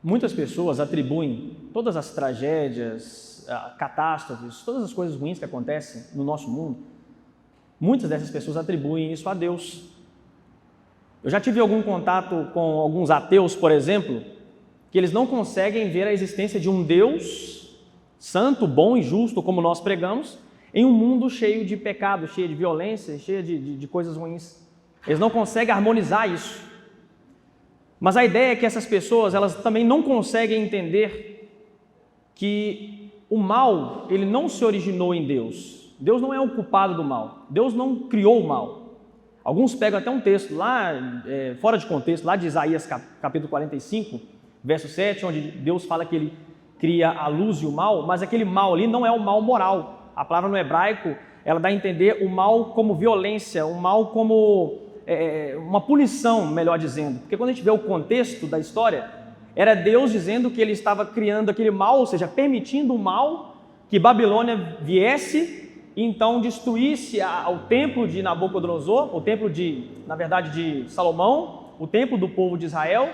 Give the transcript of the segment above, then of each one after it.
Muitas pessoas atribuem todas as tragédias, catástrofes, todas as coisas ruins que acontecem no nosso mundo, muitas dessas pessoas atribuem isso a Deus. Eu já tive algum contato com alguns ateus, por exemplo, que eles não conseguem ver a existência de um Deus santo, bom e justo, como nós pregamos, em um mundo cheio de pecado, cheio de violência, cheio de coisas ruins. Eles não conseguem harmonizar isso. Mas a ideia é que essas pessoas, elas também não conseguem entender que o mal, ele não se originou em Deus. Deus não é o culpado do mal. Deus não criou o mal. Alguns pegam até um texto lá, fora de contexto, lá de Isaías capítulo 45, verso 7, onde Deus fala que ele cria a luz e o mal, mas aquele mal ali não é o mal moral. A palavra no hebraico, ela dá a entender o mal como violência, o mal como uma punição, melhor dizendo. Porque quando a gente vê o contexto da história, era Deus dizendo que ele estava criando aquele mal, ou seja, permitindo o mal, que Babilônia viesse e então destruísse o templo de Nabucodonosor, o templo de Salomão, o templo do povo de Israel,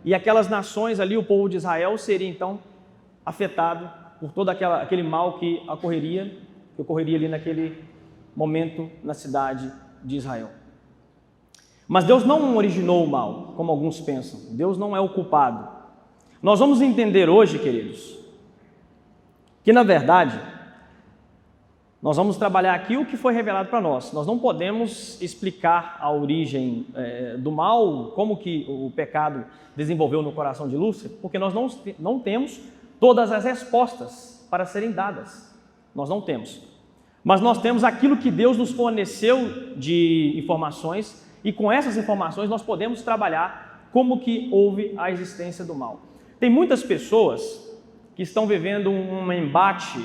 e aquelas nações ali, o povo de Israel, seria então afetado por todo aquele mal que ocorreria ali naquele momento na cidade de Israel. Mas Deus não originou o mal, como alguns pensam. Deus não é o culpado. Nós vamos entender hoje, queridos, que na verdade, nós vamos trabalhar aqui o que foi revelado para nós. Nós não podemos explicar a origem do mal, como que o pecado desenvolveu no coração de Lúcifer, porque nós não temos todas as respostas para serem dadas. Nós não temos. Mas nós temos aquilo que Deus nos forneceu de informações, e com essas informações nós podemos trabalhar como que houve a existência do mal. Tem muitas pessoas que estão vivendo um embate.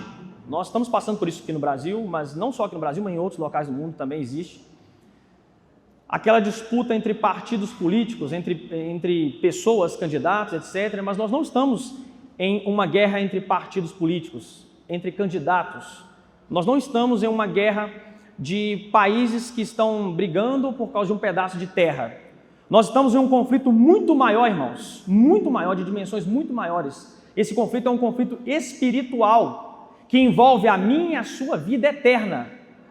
Nós estamos passando por isso aqui no Brasil, mas não só aqui no Brasil, mas em outros locais do mundo também existe. Aquela disputa entre partidos políticos, entre pessoas, candidatos, etc. Mas nós não estamos em uma guerra entre partidos políticos, entre candidatos. Nós não estamos em uma guerra de países que estão brigando por causa de um pedaço de terra. Nós estamos em um conflito muito maior, irmãos, muito maior, de dimensões muito maiores. Esse conflito é um conflito espiritual, que envolve a minha e a sua vida eterna,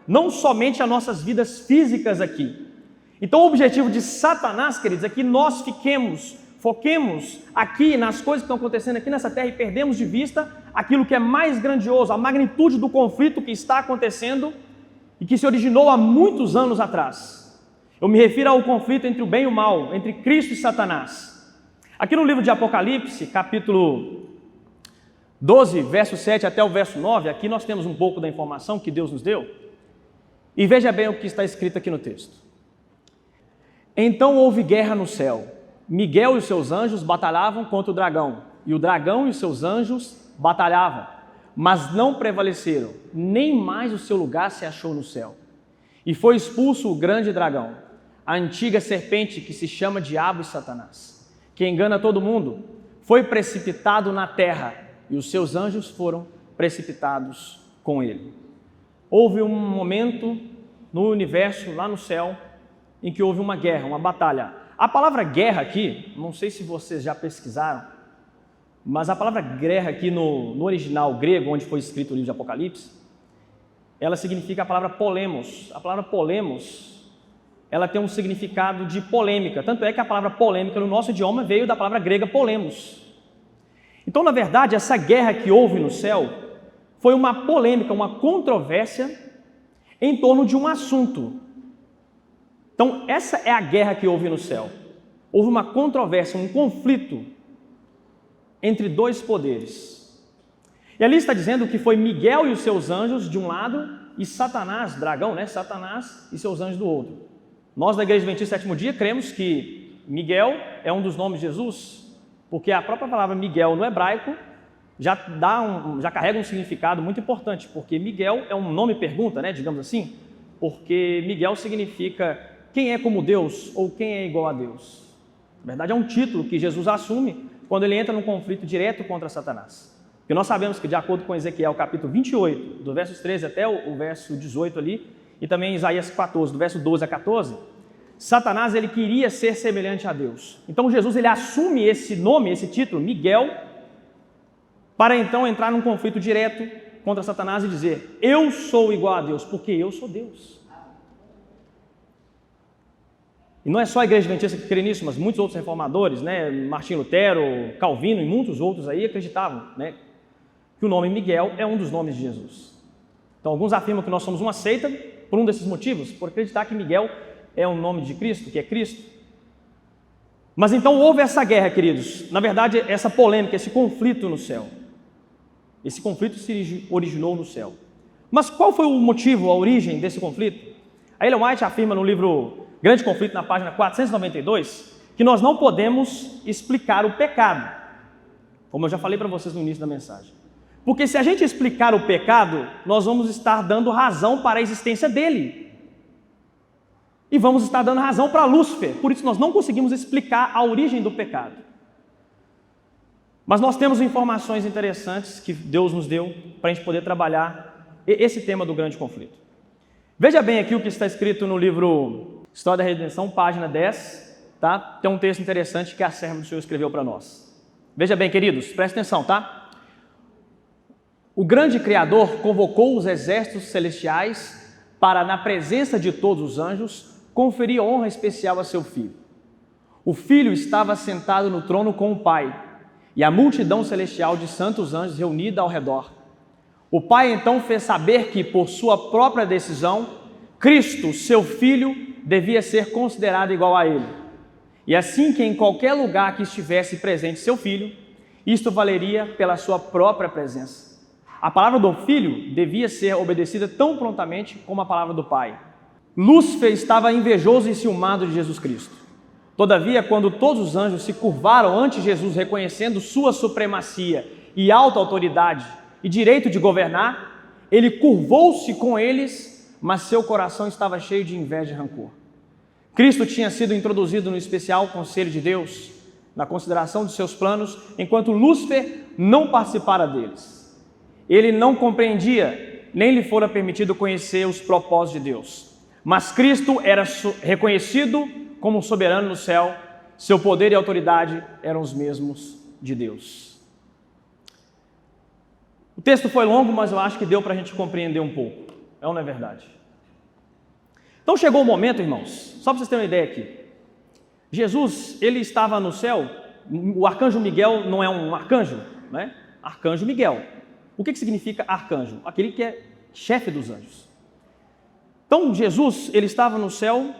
não somente as nossas vidas físicas aqui. Então o objetivo de Satanás, queridos, é que nós foquemos aqui nas coisas que estão acontecendo aqui nessa terra e perdemos de vista aquilo que é mais grandioso, a magnitude do conflito que está acontecendo e que se originou há muitos anos atrás. Eu me refiro ao conflito entre o bem e o mal, entre Cristo e Satanás. Aqui no livro de Apocalipse, capítulo 12, verso 7 até o verso 9, aqui nós temos um pouco da informação que Deus nos deu. E veja bem o que está escrito aqui no texto. Então houve guerra no céu. Miguel e os seus anjos batalhavam contra o dragão, e o dragão e os seus anjos batalhavam, mas não prevaleceram, nem mais o seu lugar se achou no céu. E foi expulso o grande dragão, a antiga serpente que se chama Diabo e Satanás, que engana todo mundo, foi precipitado na terra, e os seus anjos foram precipitados com ele. Houve um momento no universo, lá no céu, em que houve uma guerra, uma batalha. A palavra guerra aqui, não sei se vocês já pesquisaram, mas a palavra guerra aqui no original grego, onde foi escrito o livro de Apocalipse, ela significa a palavra polemos. A palavra polemos, ela tem um significado de polêmica, tanto é que a palavra polêmica no nosso idioma veio da palavra grega polemos. Então, na verdade, essa guerra que houve no céu foi uma polêmica, uma controvérsia em torno de um assunto. Então, essa é a guerra que houve no céu. Houve uma controvérsia, um conflito entre dois poderes. E ali está dizendo que foi Miguel e os seus anjos de um lado e Satanás, dragão, Satanás e seus anjos do outro. Nós da Igreja Adventista Sétimo Dia cremos que Miguel é um dos nomes de Jesus, porque a própria palavra Miguel no hebraico já carrega um significado muito importante, porque Miguel é um nome pergunta, digamos assim, porque Miguel significa quem é como Deus ou quem é igual a Deus. Na verdade, é um título que Jesus assume quando ele entra num conflito direto contra Satanás. Porque nós sabemos que, de acordo com Ezequiel, capítulo 28, do verso 13 até o verso 18 ali, e também Isaías 14, do verso 12 a 14, Satanás ele queria ser semelhante a Deus. Então Jesus ele assume esse nome, esse título, Miguel, para então entrar num conflito direto contra Satanás e dizer: eu sou igual a Deus, porque eu sou Deus. E não é só a Igreja Adventista que crê nisso, mas muitos outros reformadores, né, Martinho Lutero, Calvino e muitos outros aí acreditavam, né, que o nome Miguel é um dos nomes de Jesus. Então alguns afirmam que nós somos uma seita por um desses motivos, por acreditar que Miguel é um nome de Cristo, que é Cristo. Mas então houve essa guerra, queridos, na verdade essa polêmica, esse conflito no céu. Esse conflito se originou no céu. Mas qual foi o motivo, a origem desse conflito? A Ellen White afirma no livro Grande Conflito, na página 492, que nós não podemos explicar o pecado, como eu já falei para vocês no início da mensagem. Porque se a gente explicar o pecado, nós vamos estar dando razão para a existência dele. E vamos estar dando razão para Lúcifer. Por isso nós não conseguimos explicar a origem do pecado. Mas nós temos informações interessantes que Deus nos deu para a gente poder trabalhar esse tema do grande conflito. Veja bem aqui o que está escrito no livro História da Redenção, página 10, tá? Tem um texto interessante que a serva do Senhor escreveu para nós. Veja bem, queridos, presta atenção, tá? O grande Criador convocou os exércitos celestiais para, na presença de todos os anjos, conferir honra especial a seu filho. O filho estava sentado no trono com o Pai, e a multidão celestial de santos anjos reunida ao redor. O Pai então fez saber que, por sua própria decisão, Cristo, seu Filho, devia ser considerado igual a ele. E assim que em qualquer lugar que estivesse presente seu Filho, isto valeria pela sua própria presença. A palavra do Filho devia ser obedecida tão prontamente como a palavra do Pai. Lúcifer estava invejoso e ciumado de Jesus Cristo. Todavia, quando todos os anjos se curvaram ante Jesus, reconhecendo sua supremacia e alta autoridade e direito de governar, ele curvou-se com eles, mas seu coração estava cheio de inveja e rancor. Cristo tinha sido introduzido no especial conselho de Deus, na consideração de seus planos, enquanto Lúcifer não participara deles. Ele não compreendia, nem lhe fora permitido conhecer os propósitos de Deus. Mas Cristo era reconhecido como soberano no céu, seu poder e autoridade eram os mesmos de Deus. O texto foi longo, mas eu acho que deu para a gente compreender um pouco. É ou não é verdade? Então chegou o momento, irmãos, só para vocês terem uma ideia aqui. Jesus, ele estava no céu, o arcanjo Miguel não é um arcanjo, né? Arcanjo Miguel. O que significa arcanjo? Aquele que é chefe dos anjos. Então Jesus, ele estava no céu,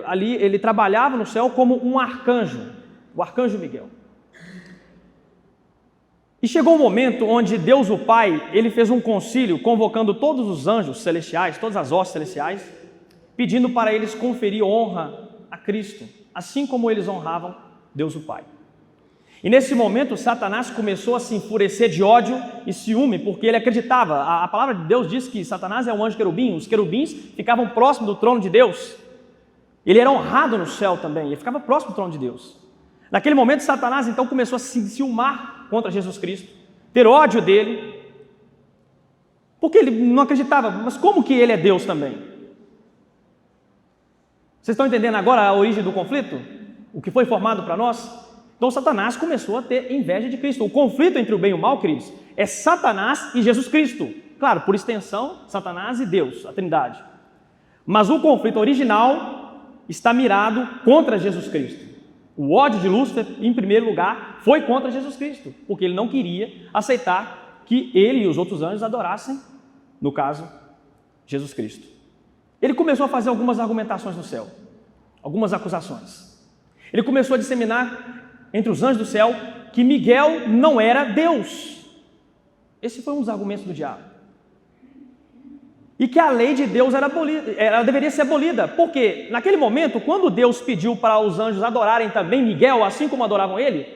ali ele trabalhava no céu como um arcanjo, o arcanjo Miguel. E chegou um momento onde Deus o Pai, ele fez um concílio convocando todos os anjos celestiais, todas as hostes celestiais, pedindo para eles conferir honra a Cristo, assim como eles honravam Deus o Pai. E nesse momento Satanás começou a se enfurecer de ódio e ciúme, porque ele acreditava, a palavra de Deus diz que Satanás é um anjo querubim, os querubins ficavam próximos do trono de Deus, ele era honrado no céu também, ele ficava próximo do trono de Deus. Naquele momento Satanás então começou a se ciumar contra Jesus Cristo, ter ódio dele, porque ele não acreditava, mas como que ele é Deus também? Vocês estão entendendo agora a origem do conflito? O que foi formado para nós? Então Satanás começou a ter inveja de Cristo. O conflito entre o bem e o mal, queridos, é Satanás e Jesus Cristo. Claro, por extensão, Satanás e Deus, a Trindade. Mas o conflito original está mirado contra Jesus Cristo. O ódio de Lúcifer, em primeiro lugar, foi contra Jesus Cristo, porque ele não queria aceitar que ele e os outros anjos adorassem, no caso, Jesus Cristo. Ele começou a fazer algumas argumentações no céu, algumas acusações. Ele começou a disseminar entre os anjos do céu que Miguel não era Deus. Esse foi um dos argumentos do diabo. E que a lei de Deus ela deveria ser abolida, porque naquele momento, quando Deus pediu para os anjos adorarem também Miguel, assim como adoravam ele,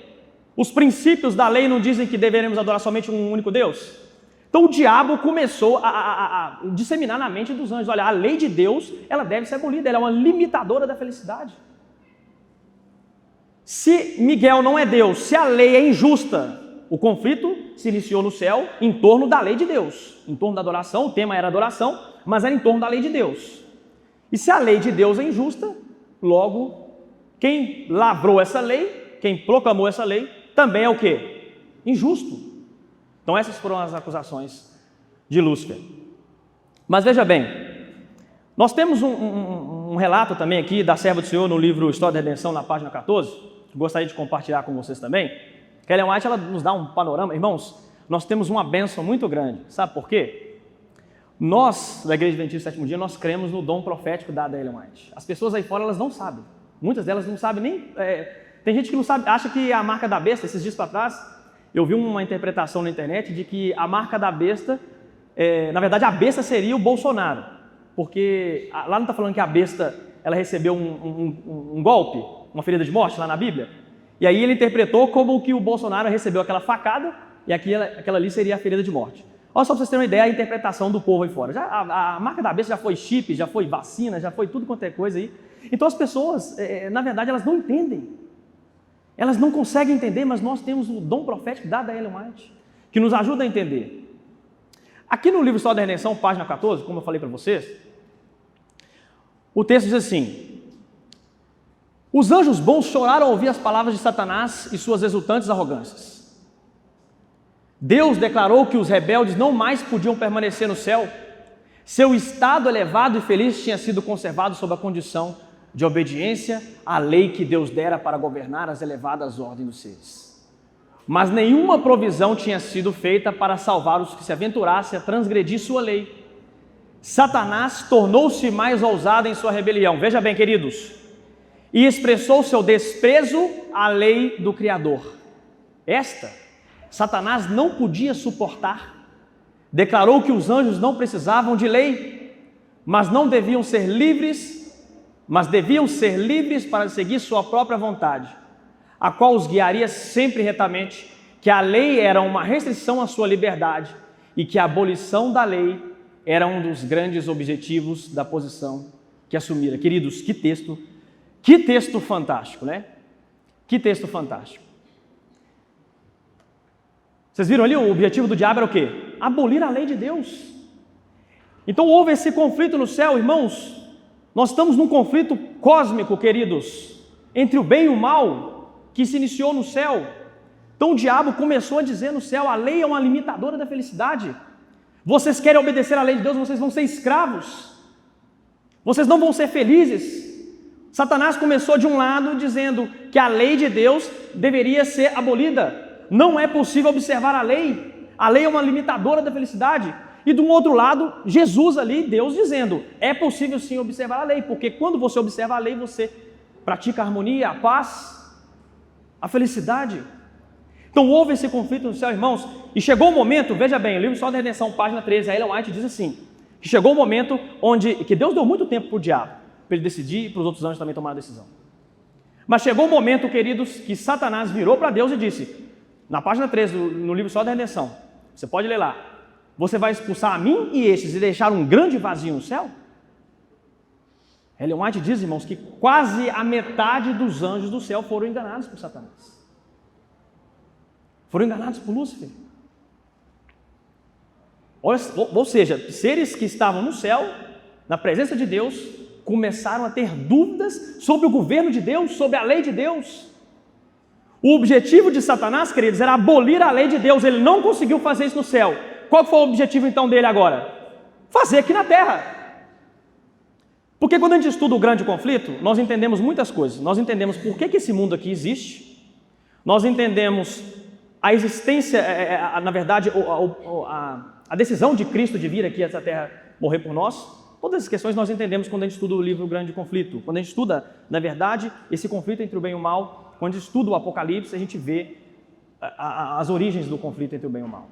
os princípios da lei não dizem que deveremos adorar somente um único Deus? Então o diabo começou a disseminar na mente dos anjos, olha, a lei de Deus, ela deve ser abolida, ela é uma limitadora da felicidade. Se Miguel não é Deus, se a lei é injusta, o conflito se iniciou no céu em torno da lei de Deus, em torno da adoração, o tema era adoração, mas era em torno da lei de Deus. E se a lei de Deus é injusta, logo, quem lavrou essa lei, quem proclamou essa lei, também é o quê? Injusto. Então essas foram as acusações de Lúcifer. Mas veja bem, nós temos um relato também aqui da serva do Senhor no livro História da Redenção, na página 14, que gostaria de compartilhar com vocês também. Que Ellen White, ela nos dá um panorama. Irmãos, nós temos uma bênção muito grande. Sabe por quê? Nós, da Igreja Adventista do Sétimo Dia, nós cremos no dom profético dado a Ellen White. As pessoas aí fora, elas não sabem. Muitas delas não sabem nem... tem gente que não sabe, acha que a marca da besta, esses dias para trás, eu vi uma interpretação na internet de que a marca da besta, na verdade, a besta seria o Bolsonaro. Porque lá não está falando que a besta, ela recebeu um golpe, uma ferida de morte lá na Bíblia? E aí ele interpretou como que o Bolsonaro recebeu aquela facada e aquela ali seria a ferida de morte. Olha só para vocês terem uma ideia da interpretação do povo aí fora. A marca da besta já foi chip, já foi vacina, já foi tudo quanto é coisa aí. Então as pessoas, na verdade, elas não entendem. Elas não conseguem entender, mas nós temos o dom profético dado a Ellen White, que nos ajuda a entender. Aqui no livro História da Redenção, página 14, como eu falei para vocês, o texto diz assim: os anjos bons choraram ao ouvir as palavras de Satanás e suas exultantes arrogâncias. Deus declarou que os rebeldes não mais podiam permanecer no céu. Seu estado elevado e feliz tinha sido conservado sob a condição de obediência à lei que Deus dera para governar as elevadas ordens dos seres. Mas nenhuma provisão tinha sido feita para salvar os que se aventurassem a transgredir sua lei. Satanás tornou-se mais ousado em sua rebelião. Veja bem, queridos, e expressou seu desprezo à lei do Criador. Satanás não podia suportar. Declarou que os anjos não precisavam de lei, mas deviam ser livres para seguir sua própria vontade, a qual os guiaria sempre retamente, que a lei era uma restrição à sua liberdade e que a abolição da lei era um dos grandes objetivos da posição que assumira. Queridos, que texto fantástico, né? Que texto fantástico. Vocês viram ali, o objetivo do diabo era o quê? Abolir a lei de Deus. Então houve esse conflito no céu, irmãos. Nós estamos num conflito cósmico, queridos, entre o bem e o mal, que se iniciou no céu. Então o diabo começou a dizer no céu: a lei é uma limitadora da felicidade. Vocês querem obedecer à lei de Deus, vocês vão ser escravos. Vocês não vão ser felizes. Satanás começou de um lado dizendo que a lei de Deus deveria ser abolida. Não é possível observar a lei é uma limitadora da felicidade. E do outro lado, Jesus ali, Deus dizendo: é possível sim observar a lei, porque quando você observa a lei, você pratica a harmonia, a paz, a felicidade. Então houve esse conflito no céu, irmãos, e chegou o momento, veja bem, o livro História da Redenção, página 13, a Ellen White diz assim, que chegou o momento que Deus deu muito tempo para o diabo, para ele decidir e para os outros anjos também tomar a decisão. Mas chegou o momento, queridos, que Satanás virou para Deus e disse, na página 13, no livro História da Redenção, você pode ler lá: você vai expulsar a mim e estes e deixar um grande vazio no céu? Ellen White diz, irmãos, que quase a metade dos anjos do céu foram enganados por Satanás. Foram enganados por Lúcifer. Ou seja, seres que estavam no céu, na presença de Deus, começaram a ter dúvidas sobre o governo de Deus, sobre a lei de Deus. O objetivo de Satanás, queridos, era abolir a lei de Deus. Ele não conseguiu fazer isso no céu. Qual foi o objetivo então dele agora? Fazer aqui na terra. Porque quando a gente estuda o grande conflito, nós entendemos muitas coisas. Nós entendemos por que esse mundo aqui existe. Nós entendemos a existência, na verdade, a decisão de Cristo de vir aqui a essa terra morrer por nós. Todas essas questões nós entendemos quando a gente estuda o livro Grande Conflito. Quando a gente estuda, na verdade, esse conflito entre o bem e o mal, quando a gente estuda o Apocalipse, a gente vê as origens do conflito entre o bem e o mal.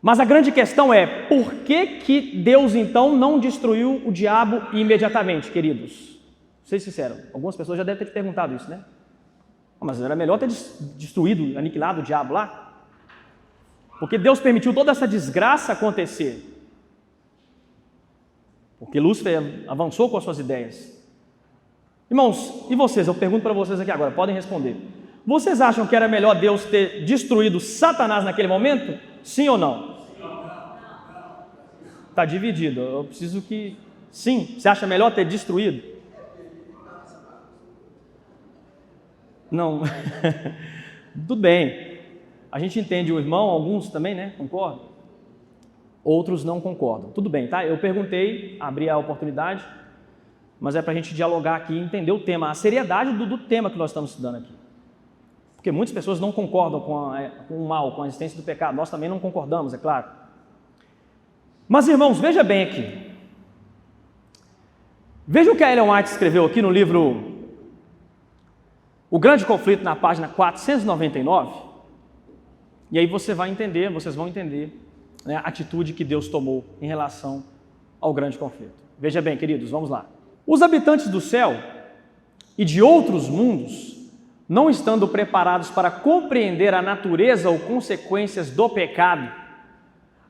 Mas a grande questão é, por que Deus então não destruiu o diabo imediatamente, queridos? Ser sincero, algumas pessoas já devem ter te perguntado isso, né? Mas era melhor ter destruído, aniquilado o diabo lá? Porque Deus permitiu toda essa desgraça acontecer. Porque Lúcifer avançou com as suas ideias. Irmãos, e vocês? Eu pergunto para vocês aqui agora, podem responder. Vocês acham que era melhor Deus ter destruído Satanás naquele momento? Sim ou não? Está dividido. Eu preciso que Sim. Você acha melhor ter destruído? Não. Tudo bem. A gente entende o irmão, alguns também, né? Concordam? Outros não concordam. Tudo bem, tá? Eu perguntei, abri a oportunidade, mas é para a gente dialogar aqui e entender o tema, a seriedade do tema que nós estamos estudando aqui. Porque muitas pessoas não concordam com o mal, com a existência do pecado. Nós também não concordamos, é claro. Mas, irmãos, veja bem aqui. Veja o que a Ellen White escreveu aqui no livro O Grande Conflito, na página 499. E aí vocês vão entender, né, a atitude que Deus tomou em relação ao grande conflito. Veja bem, queridos, vamos lá. Os habitantes do céu e de outros mundos, não estando preparados para compreender a natureza ou consequências do pecado,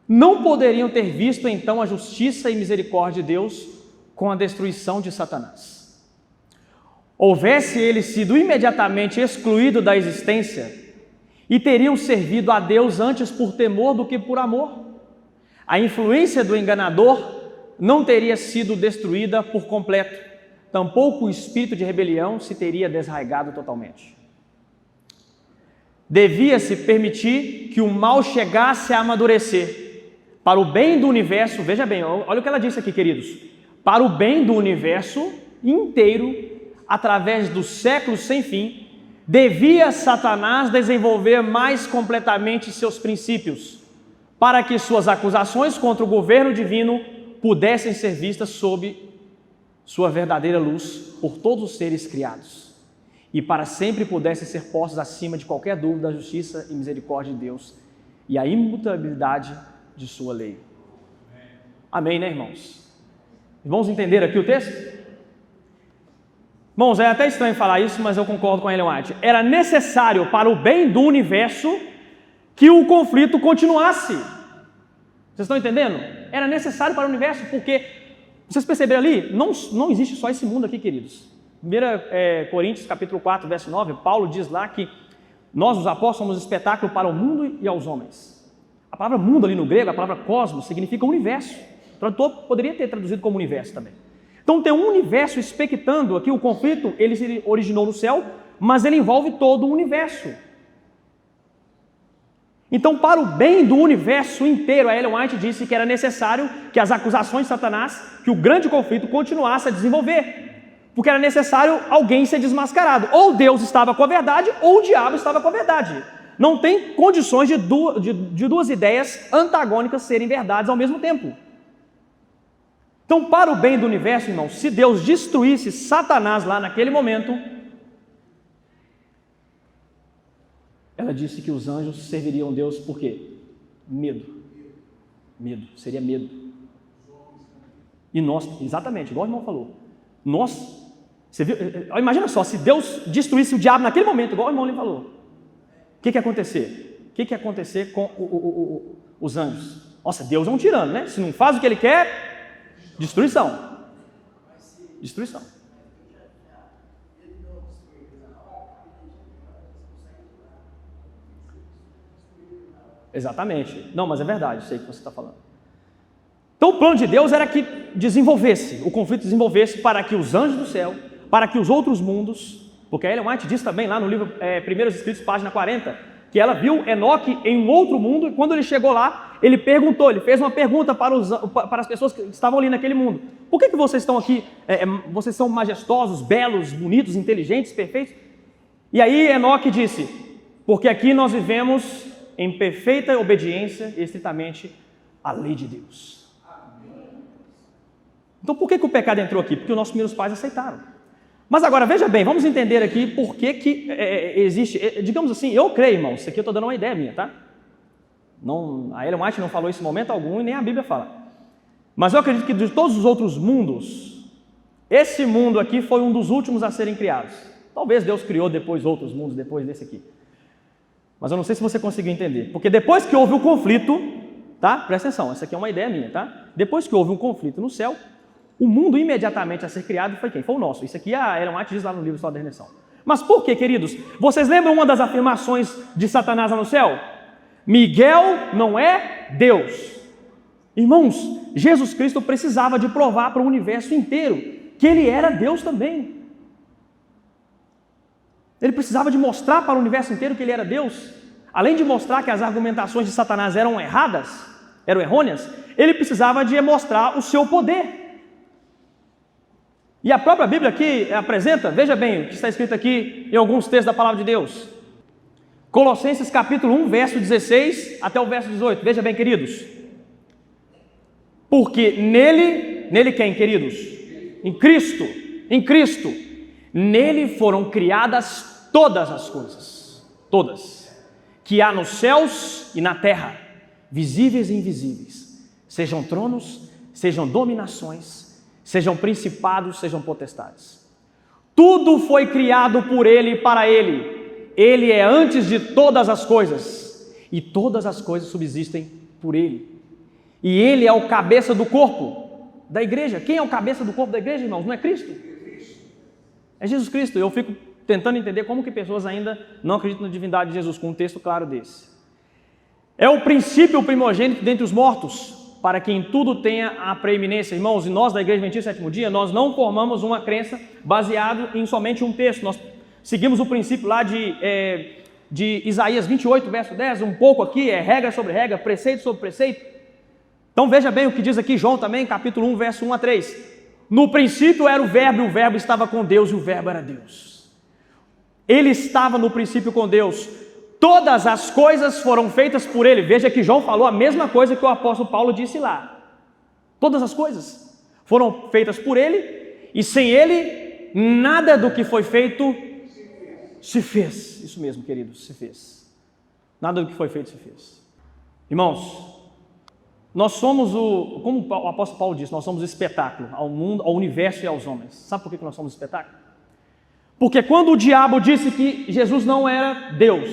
não poderiam ter visto então a justiça e misericórdia de Deus com a destruição de Satanás. Houvesse ele sido imediatamente excluído da existência e teriam servido a Deus antes por temor do que por amor. A influência do enganador não teria sido destruída por completo, tampouco o espírito de rebelião se teria desarraigado totalmente. Devia-se permitir que o mal chegasse a amadurecer, para o bem do universo. Veja bem, olha o que ela disse aqui, queridos, para o bem do universo inteiro, através dos séculos sem fim, devia Satanás desenvolver mais completamente seus princípios, para que suas acusações contra o governo divino pudessem ser vistas sob sua verdadeira luz por todos os seres criados, e para sempre pudessem ser postos acima de qualquer dúvida da justiça e misericórdia de Deus e a imutabilidade de sua lei. Amém, né, irmãos? Vamos entender aqui o texto? Irmãos, é até estranho falar isso, mas eu concordo com a Ellen White. Era necessário para o bem do universo que o conflito continuasse. Vocês estão entendendo? Era necessário para o universo, porque, vocês perceberam ali, não existe só esse mundo aqui, queridos. 1 Coríntios, capítulo 4, verso 9, Paulo diz lá que nós, os apóstolos, somos espetáculo para o mundo e aos homens. A palavra mundo ali no grego, a palavra cosmos, significa universo. O tradutor poderia ter traduzido como universo também. Então tem um universo expectando aqui, o conflito, ele se originou no céu, mas ele envolve todo o universo. Então, para o bem do universo inteiro, a Ellen White disse que era necessário que as acusações de Satanás, que o grande conflito continuasse a desenvolver, porque era necessário alguém ser desmascarado. Ou Deus estava com a verdade, ou o diabo estava com a verdade. Não tem condições de duas ideias antagônicas serem verdades ao mesmo tempo. Então, para o bem do universo, irmãos, se Deus destruísse Satanás lá naquele momento, ela disse que os anjos serviriam Deus por quê? Medo. Medo, seria medo. E nós, exatamente, igual o irmão falou, nós, você viu, imagina só, se Deus destruísse o diabo naquele momento, igual o irmão ali falou, o que ia acontecer? O que ia acontecer com os anjos? Nossa, Deus é um tirano, né? Se não faz o que ele quer, destruição. Destruição. Exatamente. Não, mas é verdade, sei o que você está falando. Então o plano de Deus era que o conflito desenvolvesse para que os anjos do céu, para que os outros mundos, porque a Ellen White diz também lá no livro Primeiros Escritos, página 40, que ela viu Enoque em um outro mundo, e quando ele chegou lá, ele fez uma pergunta para as pessoas que estavam ali naquele mundo. Por que vocês estão aqui, vocês são majestosos, belos, bonitos, inteligentes, perfeitos? E aí Enoque disse, porque aqui nós vivemos em perfeita obediência e estritamente à lei de Deus. Então por que o pecado entrou aqui? Porque os nossos primeiros pais aceitaram. Mas agora, veja bem, vamos entender aqui por que existe, digamos assim, eu creio, irmãos, isso aqui eu estou dando uma ideia minha, tá? Não, a Ellen White não falou isso em momento algum e nem a Bíblia fala. Mas eu acredito que de todos os outros mundos, esse mundo aqui foi um dos últimos a serem criados. Talvez Deus criou depois outros mundos, depois desse aqui. Mas eu não sei se você conseguiu entender. Porque depois que houve o conflito, tá? Presta atenção, essa aqui é uma ideia minha, tá? Depois que houve um conflito no céu, o mundo imediatamente a ser criado foi quem? Foi o nosso. Isso aqui a Ellen White diz lá no livro História da Redenção. Mas por quê, queridos? Vocês lembram uma das afirmações de Satanás lá no céu? Miguel não é Deus. Irmãos, Jesus Cristo precisava de provar para o universo inteiro que Ele era Deus também. Ele precisava de mostrar para o universo inteiro que Ele era Deus. Além de mostrar que as argumentações de Satanás eram erradas, eram errôneas, Ele precisava de mostrar o seu poder. E a própria Bíblia aqui apresenta, veja bem o que está escrito aqui em alguns textos da Palavra de Deus. Colossenses capítulo 1, verso 16 até o verso 18. Veja bem, queridos. Porque nele quem, queridos? Em Cristo, nele foram criadas todas as coisas, todas, que há nos céus e na terra, visíveis e invisíveis, sejam tronos, sejam dominações, sejam principados, sejam potestades. Tudo foi criado por Ele e para Ele. Ele é antes de todas as coisas, e todas as coisas subsistem por Ele. E Ele é o cabeça do corpo da igreja. Quem é o cabeça do corpo da igreja, irmãos? Não é Cristo? É Jesus Cristo. Eu fico tentando entender como que pessoas ainda não acreditam na divindade de Jesus, com um texto claro desse. É o princípio primogênito dentre os mortos, para que em tudo tenha a preeminência. Irmãos, e nós da Igreja Adventista do Sétimo Dia, nós não formamos uma crença baseado em somente um texto. Nós seguimos o princípio lá de Isaías 28, verso 10, um pouco aqui, é regra sobre regra, preceito sobre preceito. Então veja bem o que diz aqui João também, capítulo 1, verso 1 a 3. No princípio era o Verbo estava com Deus e o Verbo era Deus. Ele estava no princípio com Deus. Todas as coisas foram feitas por Ele. Veja que João falou a mesma coisa que o apóstolo Paulo disse lá. Todas as coisas foram feitas por Ele, e sem Ele, nada do que foi feito se fez. Isso mesmo, queridos, se fez. Nada do que foi feito se fez. Irmãos, nós somos como o apóstolo Paulo disse, nós somos espetáculo ao mundo, ao universo e aos homens. Sabe por que nós somos espetáculo? Porque quando o diabo disse que Jesus não era Deus,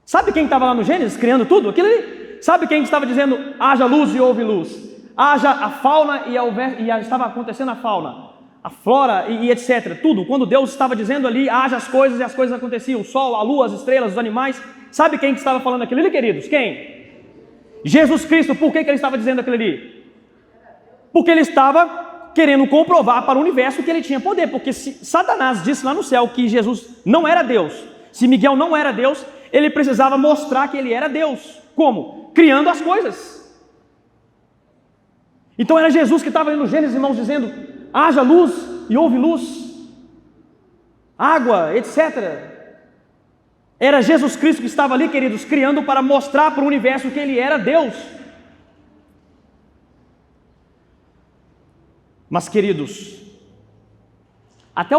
sabe quem estava lá no Gênesis, criando tudo? Aquilo ali. Sabe quem estava dizendo, haja luz e houve luz? Haja a fauna e estava acontecendo a fauna, a flora e etc. Tudo. Quando Deus estava dizendo ali, haja as coisas e as coisas aconteciam. O sol, a lua, as estrelas, os animais. Sabe quem estava falando aquilo ali, queridos? Quem? Jesus Cristo. Por que ele estava dizendo aquilo ali? Porque ele estava querendo comprovar para o universo que ele tinha poder. Porque se Satanás disse lá no céu que Jesus não era Deus, se Miguel não era Deus, ele precisava mostrar que ele era Deus. Como? Criando as coisas. Então era Jesus que estava ali no Gênesis, irmãos, dizendo, haja luz e houve luz, água, etc. Era Jesus Cristo que estava ali, queridos, criando para mostrar para o universo que Ele era Deus. Mas, queridos, até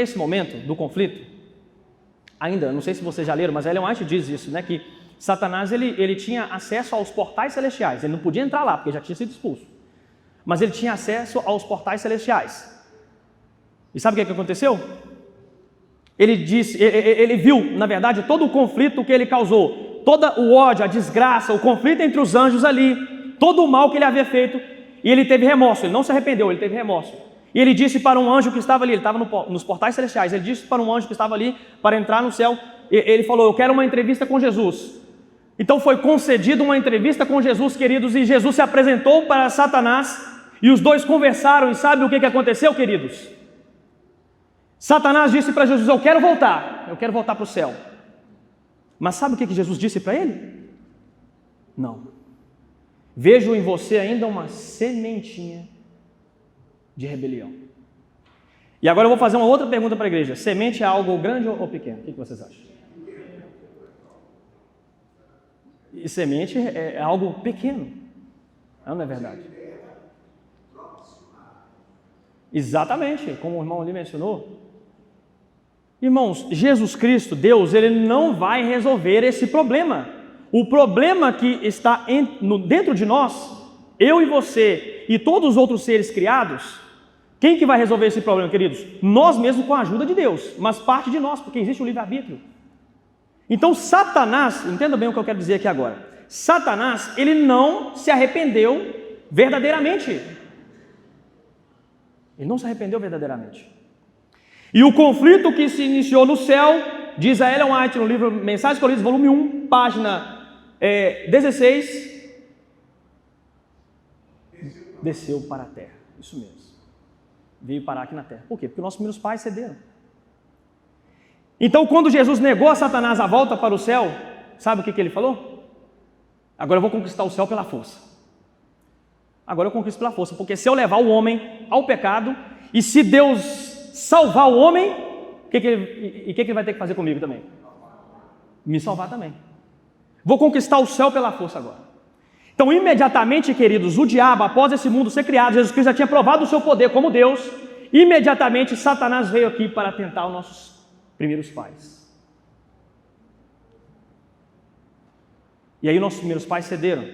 esse momento do conflito, ainda, não sei se vocês já leram, mas Ellen White diz isso, né, que Satanás ele tinha acesso aos portais celestiais. Ele não podia entrar lá, porque já tinha sido expulso. Mas ele tinha acesso aos portais celestiais. E sabe o que aconteceu? Ele viu, na verdade, todo o conflito que ele causou, todo o ódio, a desgraça, o conflito entre os anjos ali, todo o mal que ele havia feito, e ele teve remorso. Ele não se arrependeu, ele teve remorso. E ele disse para um anjo que estava ali, ele estava nos portais celestiais, ele disse para um anjo que estava ali, para entrar no céu, ele falou, eu quero uma entrevista com Jesus. Então foi concedida uma entrevista com Jesus, queridos, e Jesus se apresentou para Satanás, e os dois conversaram, e sabe o que aconteceu, queridos? Satanás disse para Jesus, eu quero voltar para o céu. Mas sabe o que Jesus disse para ele? Não. Vejo em você ainda uma sementinha de rebelião. E agora eu vou fazer uma outra pergunta para a igreja. Semente é algo grande ou pequeno? O que vocês acham? E semente é algo pequeno. Não é verdade? Exatamente, como o irmão ali mencionou. Irmãos, Jesus Cristo, Deus, Ele não vai resolver esse problema. O problema que está dentro de nós, eu e você e todos os outros seres criados, quem que vai resolver esse problema, queridos? Nós mesmos com a ajuda de Deus, mas parte de nós, porque existe o livre-arbítrio. Então Satanás, entenda bem o que eu quero dizer aqui agora, Satanás, ele não se arrependeu verdadeiramente. Ele não se arrependeu verdadeiramente. E o conflito que se iniciou no céu, diz a Ellen White no livro Mensagens Colhidas, volume 1, página 16, desceu para a terra. Isso mesmo. Veio parar aqui na terra. Por quê? Porque nossos primeiros pais cederam. Então, quando Jesus negou a Satanás a volta para o céu, sabe o que ele falou? Agora eu vou conquistar o céu pela força. Agora eu conquisto pela força, porque se eu levar o homem ao pecado, e se Deus salvar o homem, o que ele vai ter que fazer comigo também? Me salvar também. Vou conquistar o céu pela força agora. Então, imediatamente, queridos, o diabo, após esse mundo ser criado, Jesus Cristo já tinha provado o seu poder como Deus, imediatamente Satanás veio aqui para tentar os nossos primeiros pais. E aí nossos primeiros pais cederam,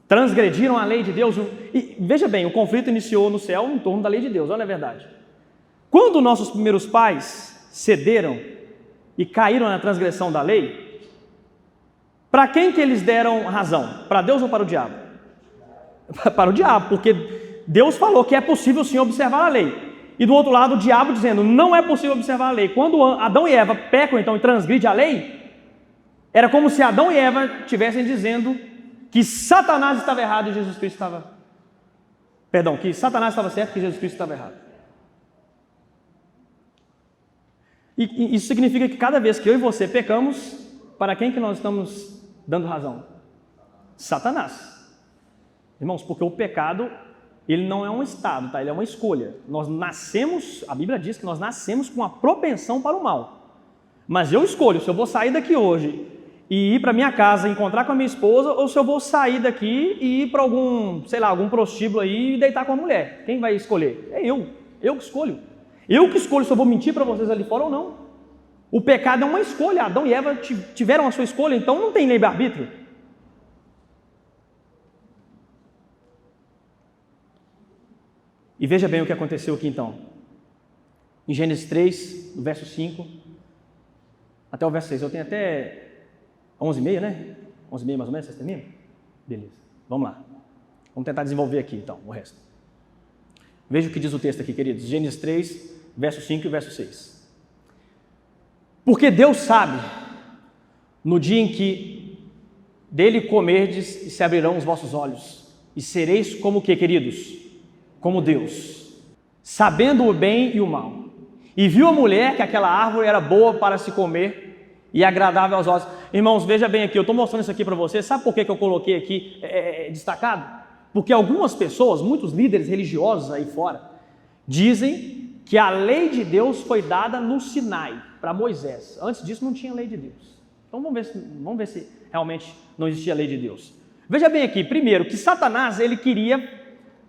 transgrediram a lei de Deus. E veja bem, o conflito iniciou no céu em torno da lei de Deus, olha a verdade. Quando nossos primeiros pais cederam e caíram na transgressão da lei, para quem que eles deram razão? Para Deus ou para o diabo? Para o diabo, porque Deus falou que é possível sim observar a lei. E do outro lado o diabo dizendo, não é possível observar a lei. Quando Adão e Eva pecam então e transgridem a lei, era como se Adão e Eva estivessem dizendo que Satanás estava errado e Jesus Cristo estava... Perdão, que Satanás estava certo e que Jesus Cristo estava errado. E isso significa que cada vez que eu e você pecamos, para quem que nós estamos dando razão? Satanás. Irmãos, porque o pecado, ele não é um estado, tá? Ele é uma escolha. Nós nascemos, a Bíblia diz que nós nascemos com a propensão para o mal. Mas eu escolho se eu vou sair daqui hoje e ir para minha casa, encontrar com a minha esposa, ou se eu vou sair daqui e ir para algum prostíbulo aí e deitar com a mulher. Quem vai escolher? É eu que escolho. Eu que escolho se eu vou mentir para vocês ali fora ou não. O pecado é uma escolha. Adão e Eva tiveram a sua escolha, então não tem livre-arbítrio. E veja bem o que aconteceu aqui então. Em Gênesis 3, do verso 5 até o verso 6. Eu tenho até 11h30, né? 11h30 mais ou menos, vocês terminam? Beleza, vamos lá. Vamos tentar desenvolver aqui então o resto. Veja o que diz o texto aqui, queridos. Gênesis 3, verso 5 e verso 6. Porque Deus sabe, no dia em que dele comerdes, e se abrirão os vossos olhos, e sereis como o que, queridos? Como Deus, sabendo o bem e o mal. E viu a mulher que aquela árvore era boa para se comer e agradável aos olhos. Irmãos, veja bem aqui, eu estou mostrando isso aqui para vocês. Sabe por que eu coloquei aqui destacado? Porque algumas pessoas, muitos líderes religiosos aí fora, dizem que a lei de Deus foi dada no Sinai, para Moisés. Antes disso não tinha lei de Deus. Então vamos ver se realmente não existia lei de Deus. Veja bem aqui, primeiro, que Satanás ele queria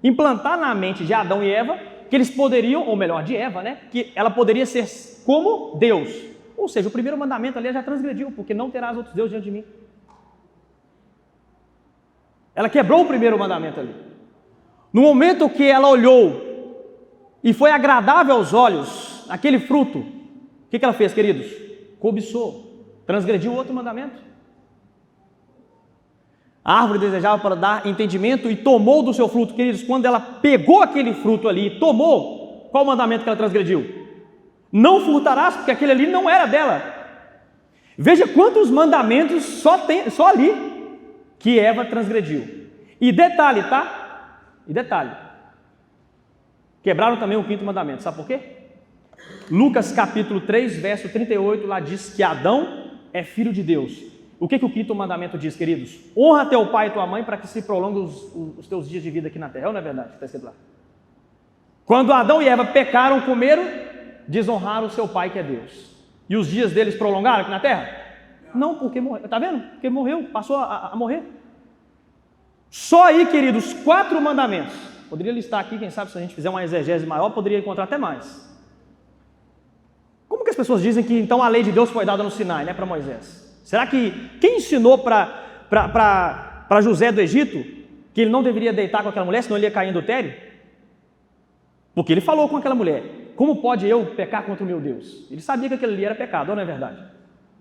implantar na mente de Adão e Eva que eles poderiam, ou melhor, de Eva, né, que ela poderia ser como Deus. Ou seja, o primeiro mandamento ali já transgrediu, porque não terás outros deuses diante de mim. Ela quebrou o primeiro mandamento ali. No momento que ela olhou e foi agradável aos olhos aquele fruto, o que ela fez, queridos? Cobiçou, transgrediu o outro mandamento. A árvore desejava para dar entendimento e tomou do seu fruto. Queridos, quando ela pegou aquele fruto ali e tomou, qual o mandamento que ela transgrediu? Não furtarás, porque aquele ali não era dela. Veja quantos mandamentos só ali que Eva transgrediu. E detalhe, tá? E detalhe. Quebraram também o quinto mandamento, sabe por quê? Lucas capítulo 3, verso 38, lá diz que Adão é filho de Deus. O que o quinto mandamento diz, queridos? Honra teu pai e tua mãe para que se prolonguem os teus dias de vida aqui na terra. Não é verdade? Está escrito lá. Quando Adão e Eva pecaram, comeram, desonraram o seu pai que é Deus. E os dias deles prolongaram aqui na terra? Não, porque morreu. Está vendo? Porque morreu, passou a morrer. Só aí, queridos, 4 mandamentos. Poderia listar aqui, quem sabe se a gente fizer uma exegese maior, poderia encontrar até mais. Como que as pessoas dizem que então a lei de Deus foi dada no Sinai, né, para Moisés? Será que quem ensinou para José do Egito que ele não deveria deitar com aquela mulher, senão ele ia cair em adultério? Porque ele falou com aquela mulher, como pode eu pecar contra o meu Deus? Ele sabia que aquilo ali era pecado, não é verdade?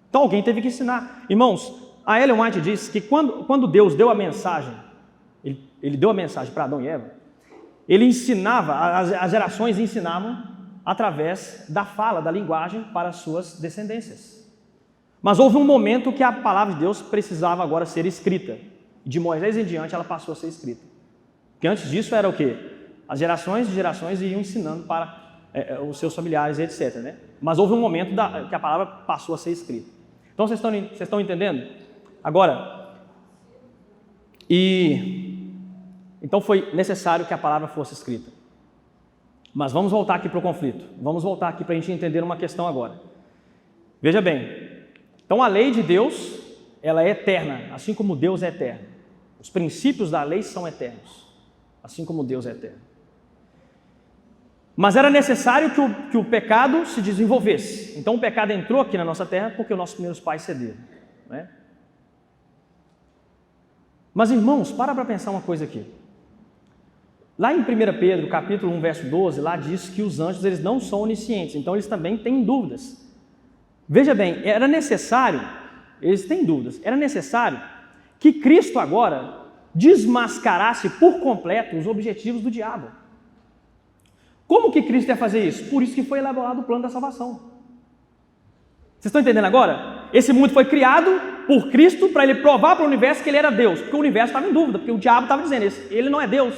Então alguém teve que ensinar. Irmãos, a Ellen White diz que quando Deus deu a mensagem, ele deu a mensagem para Adão e Eva, ele ensinava, as gerações ensinavam através da fala, da linguagem para as suas descendências. Mas houve um momento que a palavra de Deus precisava agora ser escrita. De Moisés em diante ela passou a ser escrita. Porque antes disso era o quê? As gerações de gerações iam ensinando para os seus familiares, etc. Né? Mas houve um momento que a palavra passou a ser escrita. Então vocês estão entendendo? Agora, então foi necessário que a palavra fosse escrita. Mas vamos voltar aqui para o conflito. Vamos voltar aqui para a gente entender uma questão agora. Veja bem, então a lei de Deus, ela é eterna, assim como Deus é eterno. Os princípios da lei são eternos, assim como Deus é eterno. Mas era necessário que o pecado se desenvolvesse. Então o pecado entrou aqui na nossa terra porque os nossos primeiros pais cederam. Né? Mas irmãos, para pensar uma coisa aqui. Lá em 1 Pedro, capítulo 1, verso 12, lá diz que os anjos eles não são oniscientes, então eles também têm dúvidas. Veja bem, era necessário, eles têm dúvidas, era necessário que Cristo agora desmascarasse por completo os objetivos do diabo. Como que Cristo ia fazer isso? Por isso que foi elaborado o plano da salvação. Vocês estão entendendo agora? Esse mundo foi criado por Cristo para ele provar para o universo que ele era Deus, porque o universo estava em dúvida, porque o diabo estava dizendo isso, ele não é Deus.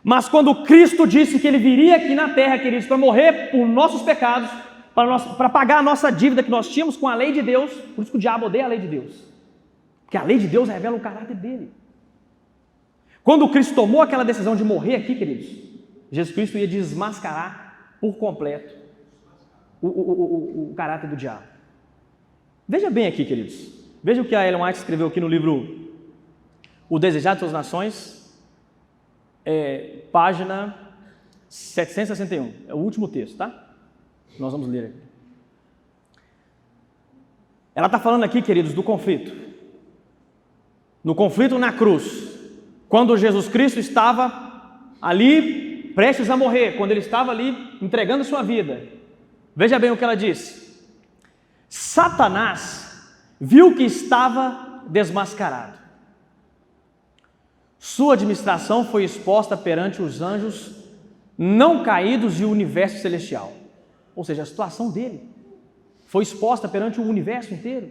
Mas quando Cristo disse que ele viria aqui na terra, queridos, para morrer por nossos pecados, para pagar a nossa dívida que nós tínhamos com a lei de Deus, por isso que o diabo odeia a lei de Deus, porque a lei de Deus revela o caráter dele. Quando Cristo tomou aquela decisão de morrer aqui, queridos, Jesus Cristo ia desmascarar por completo o caráter do diabo. Veja bem aqui, queridos, veja o que a Ellen White escreveu aqui no livro O Desejado de Suas Nações, página 761, é o último texto, tá? Nós vamos ler aqui. Ela está falando aqui, queridos, do conflito. No conflito na cruz, quando Jesus Cristo estava ali prestes a morrer, quando ele estava ali entregando sua vida. Veja bem o que ela disse. Satanás viu que estava desmascarado. Sua administração foi exposta perante os anjos não caídos e o universo celestial. Ou seja, a situação dele foi exposta perante o universo inteiro.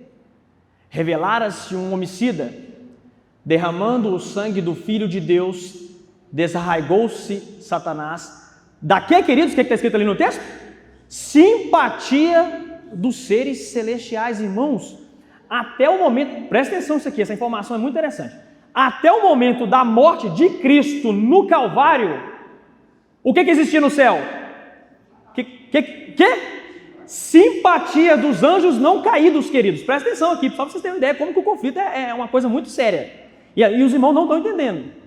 Revelara-se um homicida, derramando o sangue do Filho de Deus, desarraigou-se Satanás. Daqui, queridos, o que está escrito ali no texto? Simpatia dos seres celestiais, irmãos. Até o momento, presta atenção nisso aqui, essa informação é muito interessante. Até o momento da morte de Cristo no Calvário, o que existia no céu? Simpatia dos anjos não caídos, queridos. Presta atenção aqui, só para vocês terem uma ideia como que o conflito é uma coisa muito séria. E os irmãos não estão entendendo.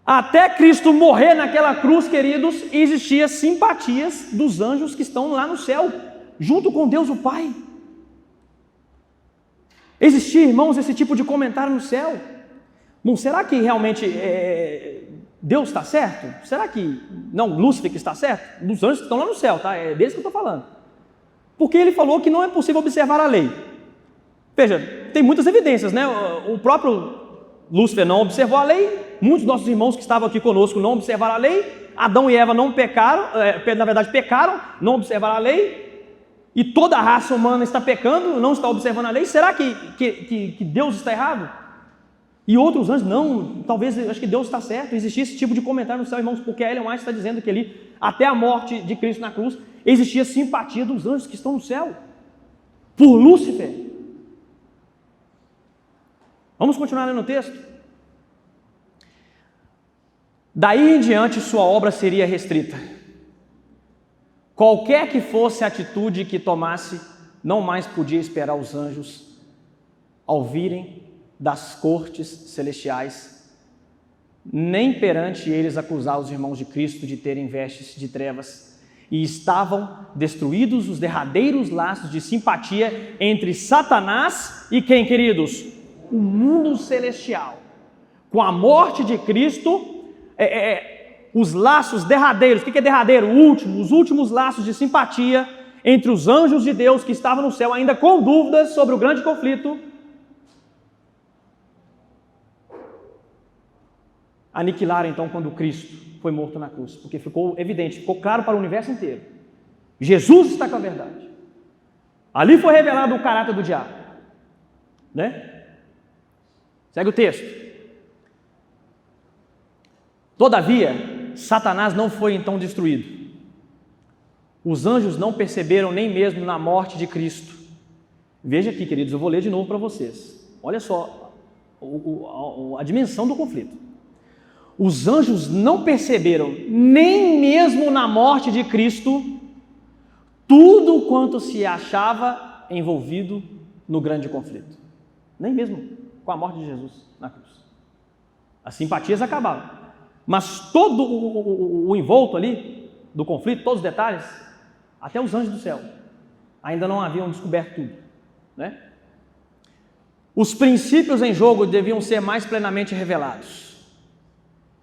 Até Cristo morrer naquela cruz, queridos, existia simpatias dos anjos que estão lá no céu, junto com Deus o Pai. Existia, irmãos, esse tipo de comentário no céu. Bom, será que realmente Deus está certo? Será que não Lúcifer que está certo? Dos anjos que estão lá no céu, tá? É deles que eu estou falando. Porque ele falou que não é possível observar a lei. Veja, tem muitas evidências, né? O próprio Lúcifer não observou a lei, muitos dos nossos irmãos que estavam aqui conosco não observaram a lei, Adão e Eva não pecaram, na verdade pecaram, não observaram a lei, e toda a raça humana está pecando, não está observando a lei. Será que Deus está errado? E outros anjos, não, talvez, acho que Deus está certo. Existia esse tipo de comentário no céu, irmãos, porque a Ellen White está dizendo que ali, até a morte de Cristo na cruz, existia simpatia dos anjos que estão no céu, por Lúcifer. Vamos continuar lendo o texto? Daí em diante sua obra seria restrita. Qualquer que fosse a atitude que tomasse, não mais podia esperar os anjos ao virem das cortes celestiais, nem perante eles acusar os irmãos de Cristo de terem vestes de trevas, e estavam destruídos os derradeiros laços de simpatia entre Satanás e quem, queridos? O mundo celestial. Com a morte de Cristo, os laços derradeiros, o que é derradeiro? Os últimos laços de simpatia entre os anjos de Deus que estavam no céu, ainda com dúvidas sobre o grande conflito, aniquilaram então quando Cristo foi morto na cruz, porque ficou evidente, ficou claro para o universo inteiro. Jesus está com a verdade. Ali foi revelado o caráter do diabo. Né? Segue o texto. Todavia, Satanás não foi então destruído. Os anjos não perceberam nem mesmo na morte de Cristo. Veja aqui, queridos, eu vou ler de novo para vocês. Olha só a dimensão do conflito. Os anjos não perceberam nem mesmo na morte de Cristo tudo quanto se achava envolvido no grande conflito. Nem mesmo com a morte de Jesus na cruz. As simpatias acabaram. Mas todo o envolto ali do conflito, todos os detalhes, até os anjos do céu ainda não haviam descoberto tudo, né? Os princípios em jogo deviam ser mais plenamente revelados.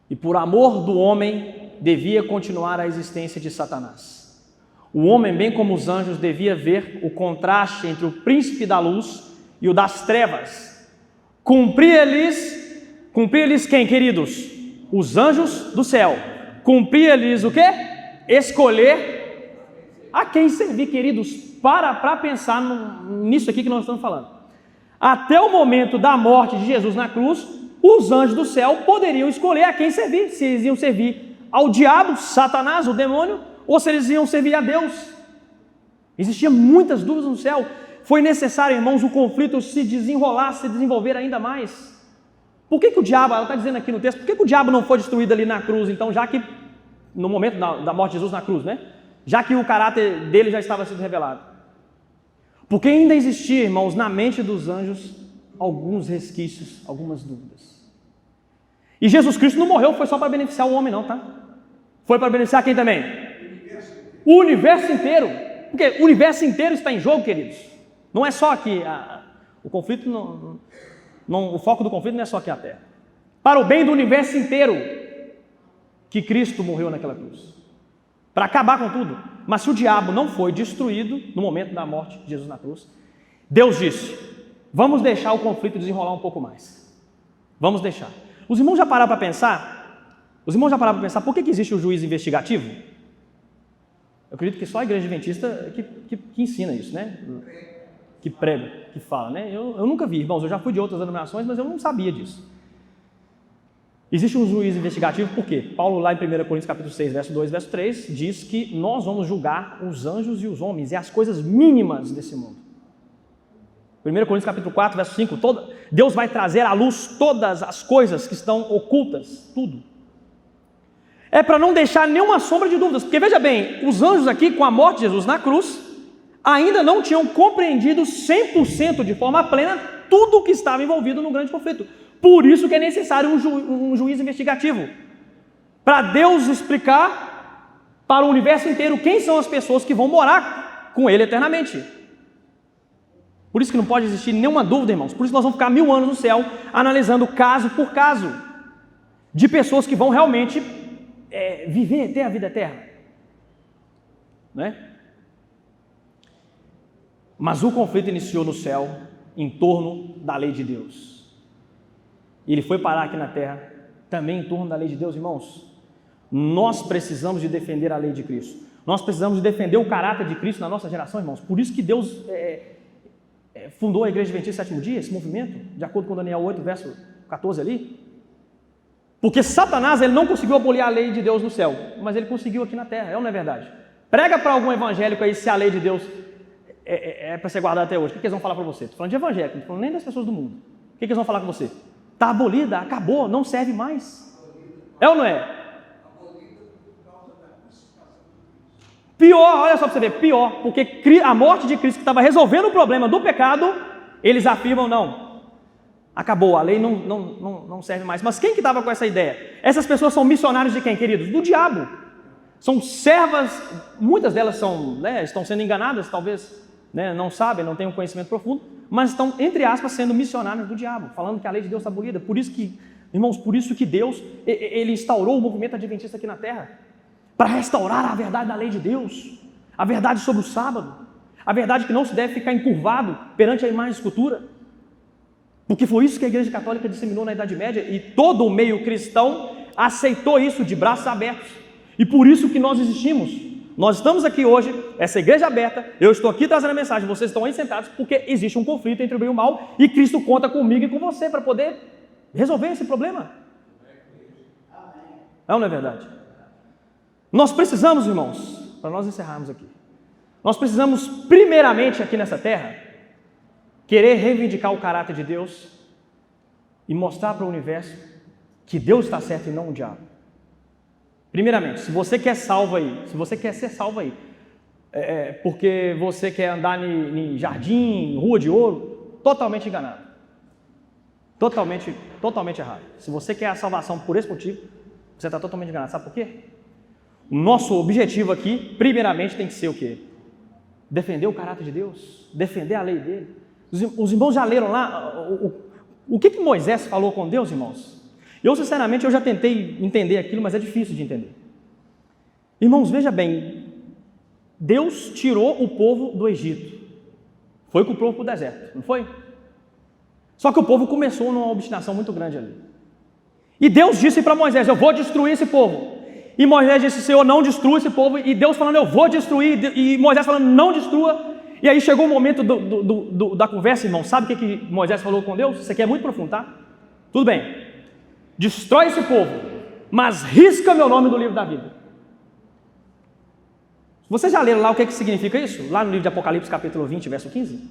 E por amor do homem, devia continuar a existência de Satanás. O homem, bem como os anjos, devia ver o contraste entre o príncipe da luz e o das trevas. Cumpria-lhes quem, queridos? Os anjos do céu. Cumpria-lhes o quê? Escolher a quem servir, queridos. Para pensar nisso aqui que nós estamos falando. Até o momento da morte de Jesus na cruz, os anjos do céu poderiam escolher a quem servir. Se eles iam servir ao diabo, Satanás, o demônio, ou se eles iam servir a Deus. Existiam muitas dúvidas no céu. Foi necessário, irmãos, o conflito se desenvolver ainda mais. Por que o diabo, ela está dizendo aqui no texto, por que o diabo não foi destruído ali na cruz, então, já que, no momento da morte de Jesus na cruz, né? Já que o caráter dele já estava sendo revelado. Porque ainda existia, irmãos, na mente dos anjos, alguns resquícios, algumas dúvidas. E Jesus Cristo não morreu, foi só para beneficiar o homem não, tá? Foi para beneficiar quem também? O universo inteiro. Porque o universo inteiro está em jogo, queridos. Não é só aqui, o conflito, o foco do conflito não é só aqui a terra. Para o bem do universo inteiro, que Cristo morreu naquela cruz. Para acabar com tudo. Mas se o diabo não foi destruído no momento da morte de Jesus na cruz, Deus disse, vamos deixar o conflito desenrolar um pouco mais. Vamos deixar. Os irmãos já pararam para pensar? Por que existe o juiz investigativo? Eu acredito que só a igreja adventista que ensina isso, né? Que prega, que fala, né? Eu nunca vi, irmãos, eu já fui de outras denominações, mas eu não sabia disso. Existe um juiz investigativo por quê? Paulo, lá em 1 Coríntios capítulo 6, verso 2, verso 3, diz que nós vamos julgar os anjos e os homens e as coisas mínimas desse mundo. 1 Coríntios capítulo 4, verso 5, Deus vai trazer à luz todas as coisas que estão ocultas, tudo. É para não deixar nenhuma sombra de dúvidas, porque veja bem, os anjos aqui, com a morte de Jesus na cruz, ainda não tinham compreendido 100% de forma plena tudo o que estava envolvido no grande conflito. Por isso que é necessário um juiz investigativo, para Deus explicar para o universo inteiro quem são as pessoas que vão morar com Ele eternamente. Por isso que não pode existir nenhuma dúvida, irmãos. Por isso nós vamos ficar 1000 anos no céu, analisando caso por caso, de pessoas que vão realmente viver, ter a vida eterna. Né? Mas o conflito iniciou no céu, em torno da lei de Deus. E ele foi parar aqui na terra, também em torno da lei de Deus, irmãos. Nós precisamos de defender a lei de Cristo. Nós precisamos de defender o caráter de Cristo na nossa geração, irmãos. Por isso que Deus fundou a Igreja Adventista Sétimo Dia, esse movimento, de acordo com Daniel 8, verso 14 ali. Porque Satanás, ele não conseguiu abolir a lei de Deus no céu, mas ele conseguiu aqui na terra, não é verdade? Prega para algum evangélico aí se a lei de Deus é para ser guardada até hoje. O que eles vão falar para você? Estou falando de evangélico, não estou falando nem das pessoas do mundo. O que eles vão falar com você? Está abolida, acabou, não serve mais. É ou não é? Pior, olha só para você ver, pior, porque a morte de Cristo que estava resolvendo o problema do pecado, eles afirmam não, acabou, a lei não serve mais. Mas quem que estava com essa ideia? Essas pessoas são missionários de quem, queridos? Do diabo. São servas, muitas delas estão sendo enganadas, talvez não sabem, não têm um conhecimento profundo, mas estão, entre aspas, sendo missionários do diabo, falando que a lei de Deus está abolida. Por isso que, irmãos, por isso que Deus, ele instaurou o movimento adventista aqui na terra, para restaurar a verdade da lei de Deus, a verdade sobre o sábado, a verdade que não se deve ficar encurvado perante a imagem de escultura, porque foi isso que a Igreja Católica disseminou na Idade Média, e todo o meio cristão aceitou isso de braços abertos, e por isso que nós existimos. Nós estamos aqui hoje, essa igreja aberta, eu estou aqui trazendo a mensagem, vocês estão aí sentados, porque existe um conflito entre o bem e o mal, e Cristo conta comigo e com você para poder resolver esse problema. É ou não é verdade? Nós precisamos, irmãos, para nós encerrarmos aqui, nós precisamos primeiramente aqui nessa terra, querer reivindicar o caráter de Deus e mostrar para o universo que Deus está certo e não o diabo. Primeiramente, se você quer salvo aí, se você quer ser salvo aí, porque você quer andar em jardim, rua de ouro, totalmente enganado. Totalmente errado. Se você quer a salvação por esse motivo, você está totalmente enganado. Sabe por quê? O nosso objetivo aqui, primeiramente, tem que ser o quê? Defender o caráter de Deus, defender a lei dele. Os irmãos já leram lá o que Moisés falou com Deus, irmãos? Eu, sinceramente, já tentei entender aquilo, mas é difícil de entender. Irmãos, veja bem, Deus tirou o povo do Egito, foi com o povo para o deserto, não foi? Só que o povo começou numa obstinação muito grande ali. E Deus disse para Moisés, eu vou destruir esse povo. E Moisés disse, Senhor, não destrua esse povo. E Deus falando, eu vou destruir. E Moisés falando, não destrua. E aí chegou o momento da conversa, irmão. Sabe o que Moisés falou com Deus? Isso aqui é muito profundo, tá? Tudo bem. Destrói esse povo, mas risca meu nome do livro da vida. Vocês já leram lá o que significa isso? Lá no livro de Apocalipse, capítulo 20, verso 15?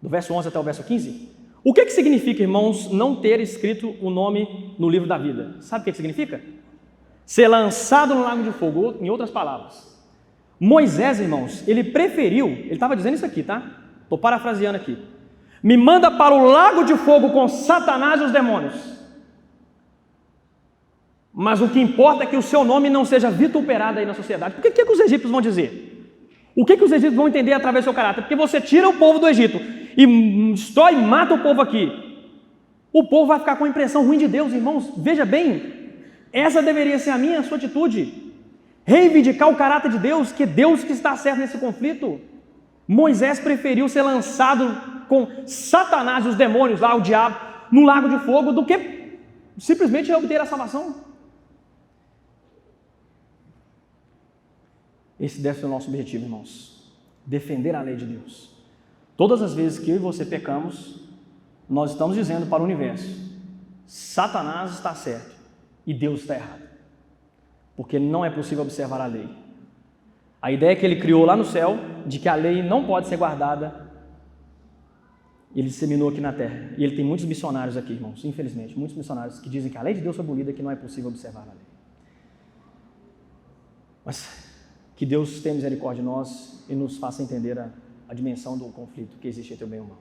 Do verso 11 até o verso 15? O que significa, irmãos, não ter escrito o nome no livro da vida? Sabe o que significa? Ser lançado no lago de fogo, em outras palavras. Moisés, irmãos, ele preferiu, ele estava dizendo isso aqui, tá? Estou parafraseando aqui. Me manda para o lago de fogo com Satanás e os demônios. Mas o que importa é que o seu nome não seja vituperado aí na sociedade. Por que os egípcios vão dizer? O que os egípcios vão entender através do seu caráter? Porque você tira o povo do Egito e destrói, mata o povo aqui. O povo vai ficar com a impressão ruim de Deus, irmãos. Veja bem, essa deveria ser a minha, a sua atitude. Reivindicar o caráter de Deus, que é Deus que está certo nesse conflito. Moisés preferiu ser lançado com Satanás e os demônios lá, o diabo, no lago de fogo, do que simplesmente obter a salvação. Esse deve ser o nosso objetivo, irmãos. Defender a lei de Deus. Todas as vezes que eu e você pecamos, nós estamos dizendo para o universo, Satanás está certo e Deus está errado. Porque não é possível observar a lei. A ideia que ele criou lá no céu, de que a lei não pode ser guardada, ele disseminou aqui na terra. E ele tem muitos missionários aqui, irmãos, infelizmente, muitos missionários que dizem que a lei de Deus foi abolida e que não é possível observar a lei. Mas que Deus tenha misericórdia de nós e nos faça entender a dimensão do conflito que existe entre o bem e o mal.